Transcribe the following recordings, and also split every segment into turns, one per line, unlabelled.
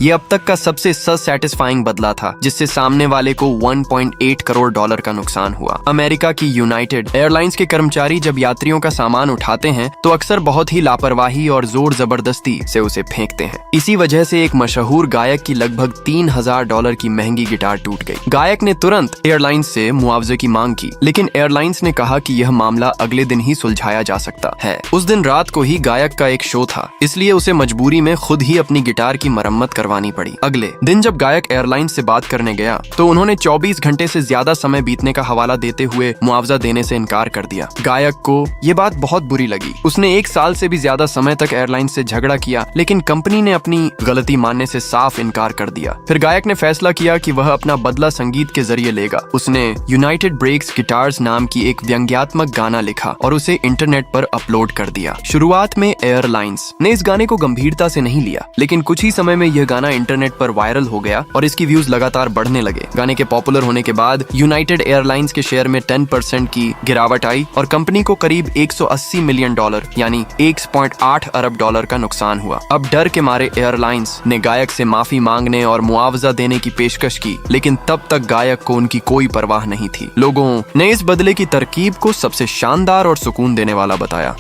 ये अब तक का सबसे सैटिस्फाइंग बदला था, जिससे सामने वाले को 1.8 करोड़ डॉलर का नुकसान हुआ। अमेरिका की यूनाइटेड एयरलाइंस के कर्मचारी जब यात्रियों का सामान उठाते हैं तो अक्सर बहुत ही लापरवाही और जोर जबरदस्ती से उसे फेंकते हैं। इसी वजह से एक मशहूर गायक की लगभग $3000 की महंगी गिटार टूट गई। गायक ने तुरंत एयरलाइंस से मुआवजे की मांग की, लेकिन एयरलाइंस ने कहा कि यह मामला अगले दिन ही सुलझाया जा सकता है। उस दिन रात को ही गायक का एक शो था, इसलिए उसे मजबूरी में खुद ही अपनी गिटार की मरम्मत करवानी पड़ी। अगले दिन जब गायक एयरलाइंस से बात करने गया तो उन्होंने 24 घंटे से ज्यादा समय बीतने का हवाला देते हुए मुआवजा देने से इनकार कर दिया। गायक को ये बात बहुत बुरी लगी। उसने 1 साल से भी ज्यादा समय तक एयरलाइंस से झगड़ा किया, लेकिन कंपनी ने अपनी गलती मानने से साफ इनकार कर दिया। फिर गायक ने फैसला किया कि वह अपना बदला संगीत के जरिए लेगा। उसने यूनाइटेड ब्रेक्स गिटार्स नाम की एक व्यंग्यात्मक गाना लिखा और उसे इंटरनेट पर अपलोड कर दिया। शुरुआत में एयरलाइंस ने इस गाने को गंभीरता से नहीं लिया, लेकिन कुछ ही समय में यह गाना इंटरनेट पर वायरल हो गया और इसकी व्यूज लगातार बढ़ने लगे। गाने के पॉपुलर होने के बाद यूनाइटेड एयरलाइंस के शेयर में 10% की गिरावट आई और कंपनी को करीब $180 मिलियन यानी 1.8 अरब डॉलर का नुकसान हुआ। अब डर के मारे एयरलाइंस ने गायक से माफी मांगने और मुआवजा देने की पेशकश की, लेकिन तब तक गायक को उनकी कोई परवाह नहीं थी। लोगों ने इस बदले की तरकीब को सबसे शानदार और सुकून देने वाला बताया।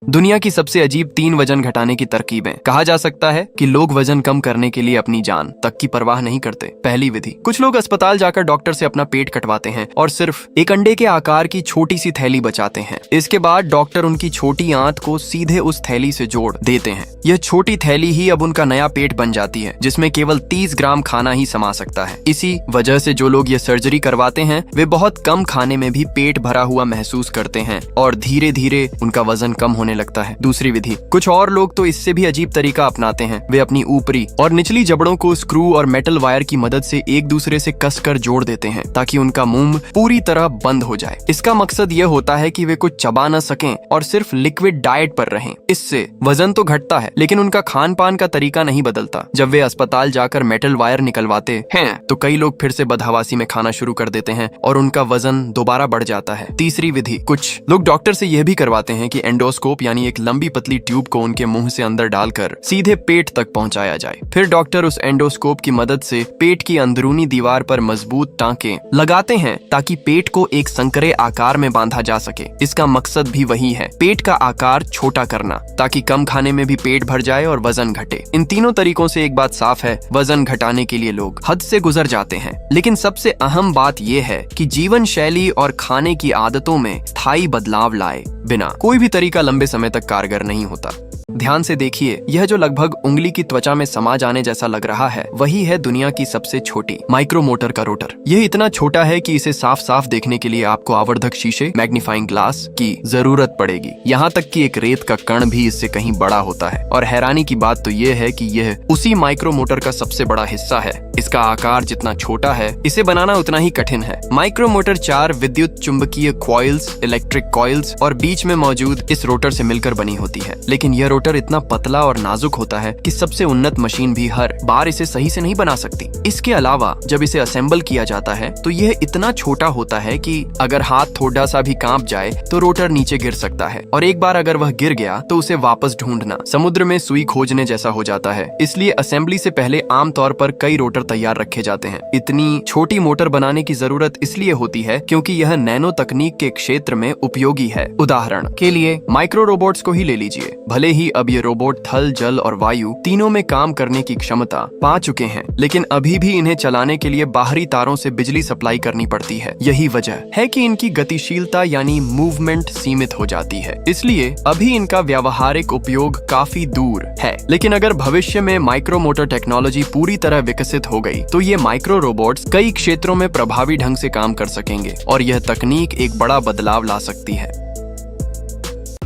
दुनिया की सबसे अजीब 3 वजन घटाने की तरकीबें। कहा जा सकता है कि लोग वजन कम करने के लिए अपनी जान तक की परवाह नहीं करते। पहली विधि, कुछ लोग अस्पताल जाकर डॉक्टर से अपना पेट कटवाते हैं और सिर्फ एक अंडे के आकार की छोटी सी थैली बचाते हैं। इसके बाद डॉक्टर उनकी छोटी आंत को सीधे उस थैली से जोड़ देते हैं। यह छोटी थैली ही अब उनका नया पेट बन जाती है, जिसमें केवल 30 ग्राम खाना ही समा सकता है। इसी वजह से जो लोग ये सर्जरी करवाते हैं वे बहुत कम खाने में भी पेट भरा हुआ महसूस करते हैं और धीरे धीरे उनका वजन कम होने लगता है। दूसरी विधि, कुछ और लोग तो इससे भी अजीब तरीका अपनाते हैं। वे अपनी ऊपरी और निचली जबड़ों को स्क्रू और मेटल वायर की मदद से एक दूसरे से कसकर जोड़ देते हैं ताकि उनका मुंह पूरी तरह बंद हो जाए। इसका मकसद यह होता है कि वे कुछ चबा न सकें और सिर्फ लिक्विड डाइट पर रहें। इससे वजन तो घटता है, लेकिन उनका खान पान का तरीका नहीं बदलता। जब वे अस्पताल जाकर मेटल वायर निकलवाते हैं तो कई लोग फिर से बदहवासी में खाना शुरू कर देते हैं और उनका वजन दोबारा बढ़ जाता है। तीसरी विधि, कुछ लोग डॉक्टर से यह भी करवाते हैं कि एंडोस्कोप यानी एक लंबी पतली ट्यूब को उनके मुंह से अंदर डालकर सीधे पेट तक पहुंचाया जाए। फिर डॉक्टर उस एंडोस्कोप की मदद से पेट की अंदरूनी दीवार पर मजबूत टांके लगाते हैं ताकि पेट को एक संकरे आकार में बांधा जा सके। इसका मकसद भी वही है, पेट का आकार छोटा करना ताकि कम खाने में भी पेट भर जाए और वजन घटे। इन तीनों तरीकों से एक बात साफ है, वजन घटाने के लिए लोग हद से गुजर जाते हैं। लेकिन सबसे अहम बात यह है कि जीवन शैली और खाने की आदतों में स्थायी बदलाव लाए बिना कोई भी तरीका लंबे समय तक कारगर नहीं होता। ध्यान से देखिए, यह जो लगभग उंगली की त्वचा में समा जाने जैसा लग रहा है, वही है दुनिया की सबसे छोटी माइक्रोमोटर का रोटर। यह इतना छोटा है कि इसे साफ साफ देखने के लिए आपको आवर्धक शीशे मैग्नीफाइंग ग्लास की जरूरत पड़ेगी। यहाँ तक कि एक रेत का कण भी इससे कहीं बड़ा होता है। और हैरानी की बात तो यह है कि यह उसी माइक्रोमोटर का सबसे बड़ा हिस्सा है। इसका आकार जितना छोटा है, इसे बनाना उतना ही कठिन है। माइक्रोमोटर 4 विद्युत चुंबकीय कॉइल्स, इलेक्ट्रिक कॉइल्स और बीच में मौजूद इस रोटर से मिलकर बनी होती है। लेकिन यह रोटर इतना पतला और नाजुक होता है कि सबसे उन्नत मशीन भी हर बार इसे सही से नहीं बना सकती। इसके अलावा जब इसे असेंबल किया जाता है तो यह इतना छोटा होता है कि अगर हाथ थोड़ा सा भी कांप जाए तो रोटर नीचे गिर सकता है, और एक बार अगर वह गिर गया तो उसे वापस ढूंढना समुद्र में सुई खोजने जैसा हो जाता है। इसलिए असेंबली से पहले आमतौर पर कई रोटर तैयार रखे जाते हैं। इतनी छोटी मोटर बनाने की जरूरत इसलिए होती है क्योंकि यह नैनो तकनीक के क्षेत्र में उपयोगी है। उदाहरण के लिए माइक्रो रोबोट्स को ही ले लीजिए। भले ही अब ये रोबोट थल, जल और वायु तीनों में काम करने की क्षमता पा चुके हैं, लेकिन अभी भी इन्हें चलाने के लिए बाहरी तारों से बिजली सप्लाई करनी पड़ती है। यही वजह है कि इनकी गतिशीलता यानी मूवमेंट सीमित हो जाती है। इसलिए अभी इनका व्यावहारिक उपयोग काफी दूर है। लेकिन अगर भविष्य में माइक्रो मोटर टेक्नोलॉजी पूरी तरह विकसित हो गई तो ये माइक्रो रोबोट्स कई क्षेत्रों में प्रभावी ढंग से काम कर सकेंगे और यह तकनीक एक बड़ा बदलाव ला सकती है।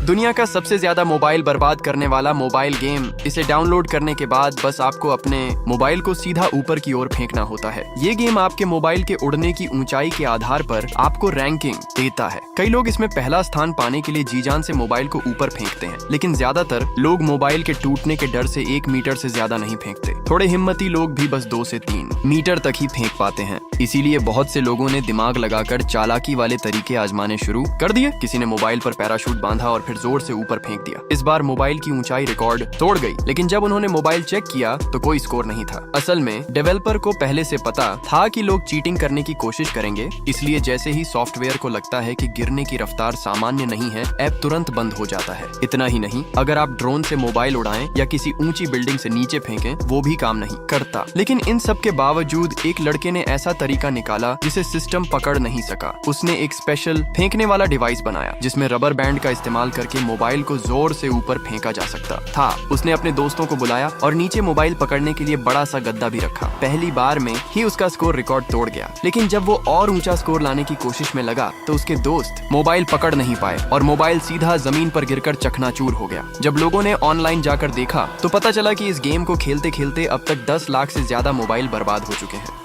दुनिया का सबसे ज्यादा मोबाइल बर्बाद करने वाला मोबाइल गेम। इसे डाउनलोड करने के बाद बस आपको अपने मोबाइल को सीधा ऊपर की ओर फेंकना होता है। ये गेम आपके मोबाइल के उड़ने की ऊंचाई के आधार पर आपको रैंकिंग देता है। कई लोग इसमें पहला स्थान पाने के लिए जी जान से मोबाइल को ऊपर फेंकते हैं, लेकिन ज्यादातर लोग मोबाइल के टूटने के डर से 1 मीटर से ज्यादा नहीं फेंकते। थोड़े हिम्मती लोग भी बस 2 से 3 मीटर तक ही फेंक पाते हैं। इसीलिए बहुत से लोगों ने दिमाग लगाकर चालाकी वाले तरीके आजमाने शुरू कर दिए। किसी ने मोबाइल पर पैराशूट बांधा और फिर जोर से ऊपर फेंक दिया। इस बार मोबाइल की ऊंचाई रिकॉर्ड तोड़ गई, लेकिन जब उन्होंने मोबाइल चेक किया तो कोई स्कोर नहीं था। असल में डेवलपर को पहले से पता था कि लोग चीटिंग करने की कोशिश करेंगे, इसलिए जैसे ही सॉफ्टवेयर को लगता है कि गिरने की रफ्तार सामान्य नहीं है, ऐप तुरंत बंद हो जाता है। इतना ही नहीं, अगर आप ड्रोन से मोबाइल उड़ाएं या किसी ऊंची बिल्डिंग से नीचे फेंकें, वो भी काम नहीं करता। लेकिन इन सब के बावजूद एक लड़के ने ऐसा तरीका निकाला जिसे सिस्टम पकड़ नहीं सका। उसने एक स्पेशल फेंकने वाला डिवाइस बनाया जिसमें रबर बैंड का इस्तेमाल करके मोबाइल को जोर से ऊपर फेंका जा सकता था। उसने अपने दोस्तों को बुलाया और नीचे मोबाइल पकड़ने के लिए बड़ा सा गद्दा भी रखा। पहली बार में ही उसका स्कोर रिकॉर्ड तोड़ गया, लेकिन जब वो और ऊंचा स्कोर लाने की कोशिश में लगा तो उसके दोस्त मोबाइल पकड़ नहीं पाए और मोबाइल सीधा जमीन पर गिरकर चकनाचूर हो गया। जब लोगों ने ऑनलाइन जाकर देखा तो पता चला कि इस गेम को खेलते खेलते अब तक 10 लाख से ज्यादा मोबाइल बर्बाद हो चुके हैं।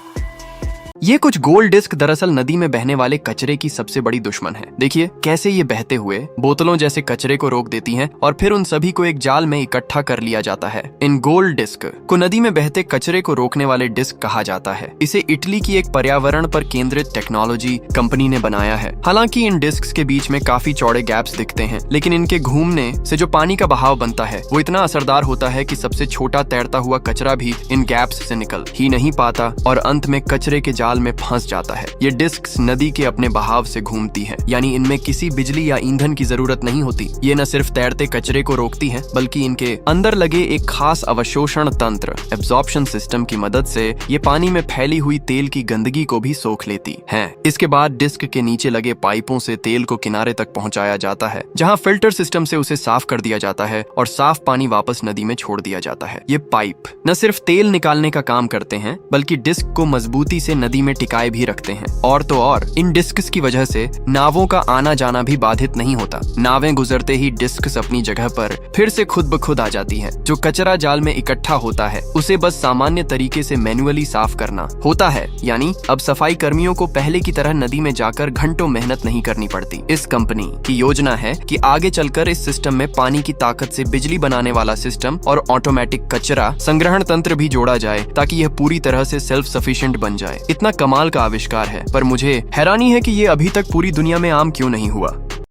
ये कुछ गोल्ड डिस्क दरअसल नदी में बहने वाले कचरे की सबसे बड़ी दुश्मन है। देखिए कैसे ये बहते हुए बोतलों जैसे कचरे को रोक देती हैं और फिर उन सभी को एक जाल में इकट्ठा कर लिया जाता है। इन गोल्ड डिस्क को नदी में बहते कचरे को रोकने वाले डिस्क कहा जाता है। इसे इटली की एक पर्यावरण पर केंद्रित टेक्नोलॉजी कंपनी ने बनाया है। हालांकि इन डिस्क के बीच में काफी चौड़े गैप्स दिखते हैं, लेकिन इनके घूमने से जो पानी का बहाव बनता है वो इतना असरदार होता है कि सबसे छोटा तैरता हुआ कचरा भी इन गैप्स से निकल ही नहीं पाता और अंत में कचरे के जाल में फंस जाता है। ये डिस्क्स नदी के अपने बहाव से घूमती हैं, यानी इनमें किसी बिजली या ईंधन की जरूरत नहीं होती। ये न सिर्फ तैरते कचरे को रोकती हैं, बल्कि इनके अंदर लगे एक खास अवशोषण तंत्र एब्जॉर्प्शन सिस्टम की मदद से ये पानी में फैली हुई तेल की गंदगी को भी सोख लेती हैं। इसके बाद डिस्क के नीचे लगे पाइपों से तेल को किनारे तक पहुंचाया जाता है, जहां फिल्टर सिस्टम से उसे साफ कर दिया जाता है और साफ पानी वापस नदी में छोड़ दिया जाता है। ये पाइप न सिर्फ तेल निकालने का काम करते हैं, बल्कि डिस्क को मजबूती से नदी में टिकाए भी रखते हैं। और तो और इन डिस्क्स की वजह से नावों का आना जाना भी बाधित नहीं होता। नावें गुजरते ही डिस्क्स अपनी जगह पर फिर से खुद ब खुद आ जाती हैं। जो कचरा जाल में इकट्ठा होता है उसे बस सामान्य तरीके से मैन्युअली साफ करना होता है, यानी अब सफाई कर्मियों को पहले की तरह नदी में जाकर घंटों मेहनत नहीं करनी पड़ती। इस कंपनी की योजना है कि आगे चलकर इस सिस्टम में पानी की ताकत से बिजली बनाने वाला सिस्टम और ऑटोमेटिक कचरा संग्रहण तंत्र भी जोड़ा जाए, ताकि यह पूरी तरह से सेल्फ सफिशिएंट बन जाए। इतना कमाल का आविष्कार है, पर मुझे हैरानी है कि ये अभी तक पूरी दुनिया में आम क्यों नहीं हुआ।